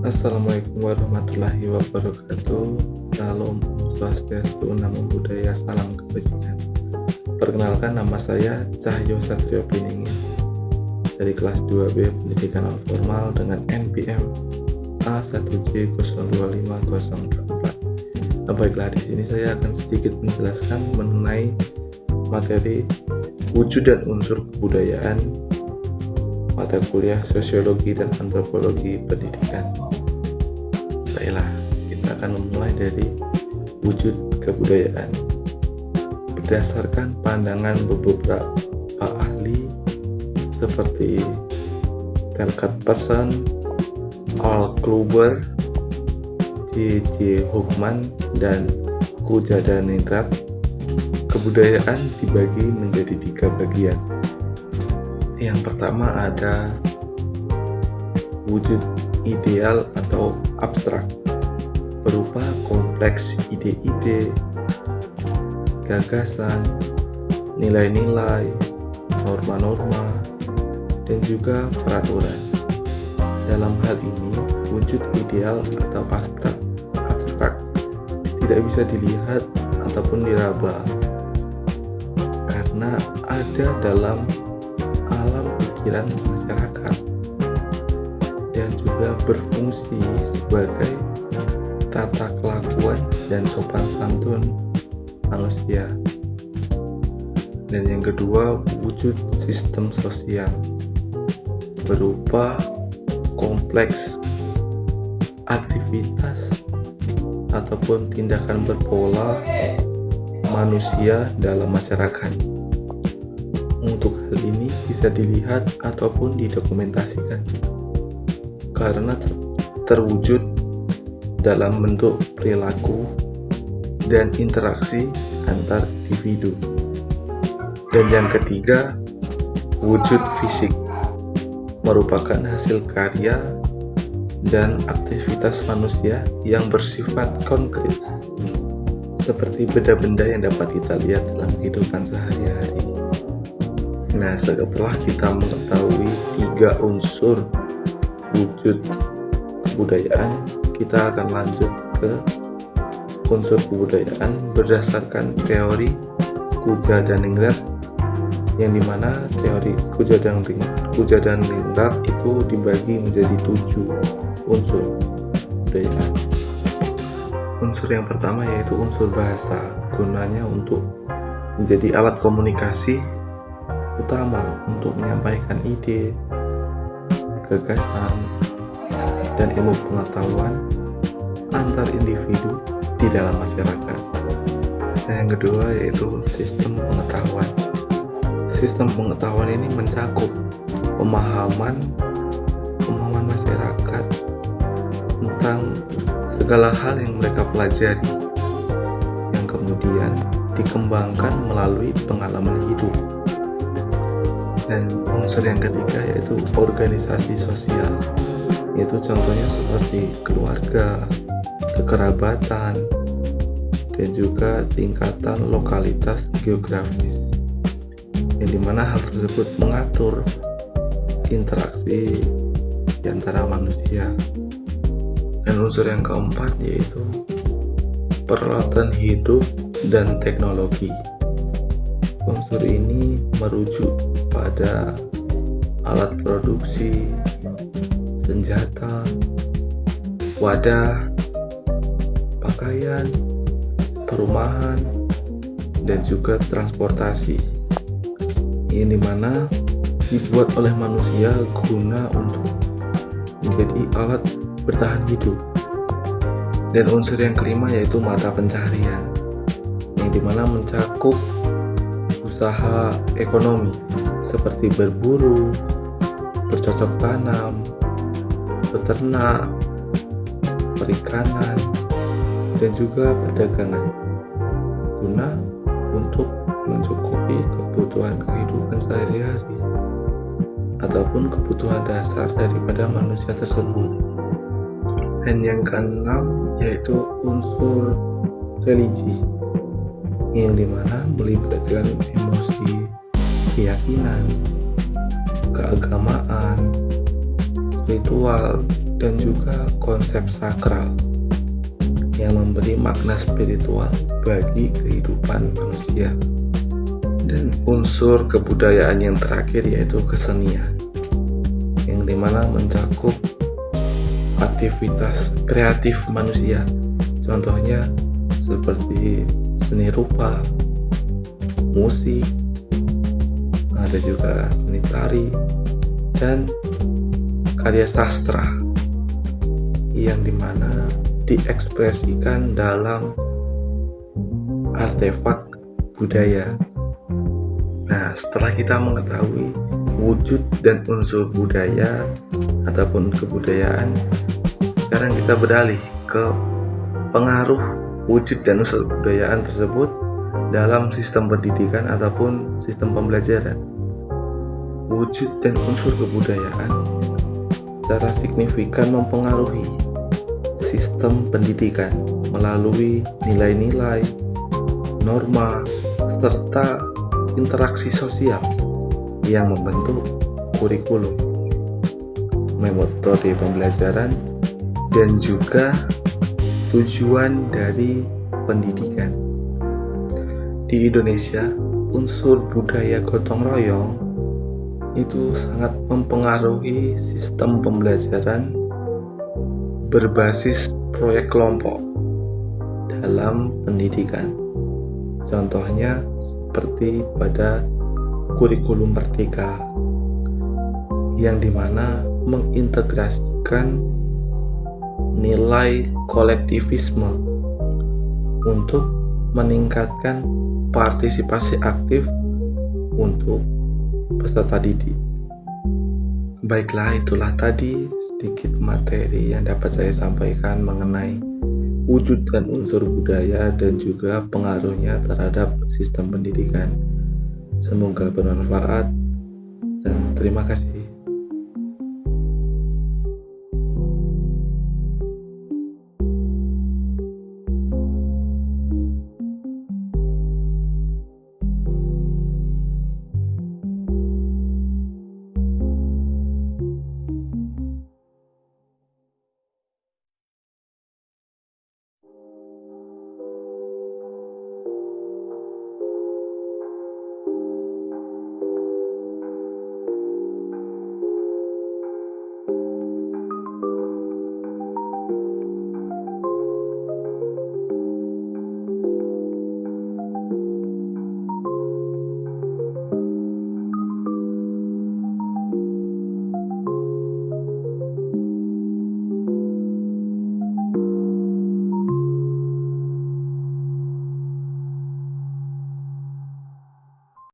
Assalamualaikum warahmatullahi wabarakatuh. Salam Om Swastiastu, Namo Buddhaya, salam kebajikan. Perkenalkan, nama saya Cahyo Satrio Piningin dari kelas 2B Pendidikan Non Formal dengan NPM A1J025044. Baiklah, di sini saya akan sedikit menjelaskan mengenai materi wujud dan unsur kebudayaan mata kuliah Sosiologi dan Antropologi Pendidikan. Baiklah, kita akan memulai dari wujud kebudayaan. Berdasarkan pandangan beberapa ahli seperti Telkat Person, Al Kluber, J.J. Hoogman, dan Kujadhaningrat, kebudayaan dibagi menjadi 3 bagian. Yang pertama ada wujud ideal atau abstrak, berupa kompleks ide-ide, gagasan, nilai-nilai, norma-norma, dan juga peraturan. Dalam hal ini, wujud ideal atau abstrak tidak bisa dilihat ataupun diraba, karena ada dalam alam pikiran masyarakat dan juga berfungsi sebagai tata kelakuan dan sopan santun manusia. Dan yang kedua, wujud sistem sosial, berupa kompleks aktivitas ataupun tindakan berpola manusia dalam masyarakat. Untuk hal ini bisa dilihat ataupun didokumentasikan karena terwujud dalam bentuk perilaku dan interaksi antar individu. Dan yang ketiga, wujud fisik, merupakan hasil karya dan aktivitas manusia yang bersifat konkret, seperti benda-benda yang dapat kita lihat dalam kehidupan sehari-hari. Nah, setelah kita mengetahui 3 unsur wujud kebudayaan, kita akan lanjut ke unsur kebudayaan berdasarkan teori Kujadhaningrat, yang dimana teori Kujadhaningrat itu dibagi menjadi 7 unsur kebudayaan. Unsur yang pertama yaitu unsur bahasa, gunanya untuk menjadi alat komunikasi utama untuk menyampaikan ide, gagasan, dan ilmu pengetahuan antar individu di dalam masyarakat. Dan yang kedua yaitu sistem pengetahuan. Sistem pengetahuan ini mencakup pemahaman masyarakat tentang segala hal yang mereka pelajari, yang kemudian dikembangkan melalui pengalaman hidup. Dan unsur yang ketiga yaitu organisasi sosial, yaitu contohnya seperti keluarga, kekerabatan, dan juga tingkatan lokalitas geografis, yang dimana hal tersebut mengatur interaksi di antara manusia. Dan unsur yang keempat yaitu peralatan hidup dan teknologi. Unsur ini merujuk pada alat produksi, senjata, wadah, pakaian, perumahan, dan juga transportasi, yang dimana dibuat oleh manusia guna untuk menjadi alat bertahan hidup. Dan unsur yang kelima yaitu mata pencaharian, yang dimana mencakup usaha ekonomi seperti berburu, bercocok tanam, beternak, perikanan, dan juga perdagangan, guna untuk mencukupi kebutuhan kehidupan sehari-hari ataupun kebutuhan dasar daripada manusia tersebut. Dan yang keenam yaitu unsur religi, yang dimana melibatkan emosi, keyakinan, keagamaan, ritual, dan juga konsep sakral yang memberi makna spiritual bagi kehidupan manusia. Dan unsur kebudayaan yang terakhir yaitu kesenian, yang dimana mencakup aktivitas kreatif manusia, contohnya seperti seni rupa, musik, ada juga seni tari, dan karya sastra yang dimana diekspresikan dalam artefak budaya. Nah, setelah kita mengetahui wujud dan unsur budaya ataupun kebudayaan, sekarang kita beralih ke pengaruh wujud dan unsur kebudayaan tersebut dalam sistem pendidikan ataupun sistem pembelajaran. Wujud dan unsur kebudayaan secara signifikan mempengaruhi sistem pendidikan melalui nilai-nilai, norma, serta interaksi sosial yang membentuk kurikulum, metode pembelajaran, dan juga tujuan dari pendidikan. Di Indonesia, unsur budaya gotong royong itu sangat mempengaruhi sistem pembelajaran berbasis proyek kelompok dalam pendidikan. Contohnya seperti pada kurikulum Merdeka, yang dimana mengintegrasikan nilai kolektivisme untuk meningkatkan partisipasi aktif untuk peserta didik. Baiklah, itulah tadi sedikit materi yang dapat saya sampaikan mengenai wujud dan unsur budaya dan juga pengaruhnya terhadap sistem pendidikan. Semoga bermanfaat dan terima kasih.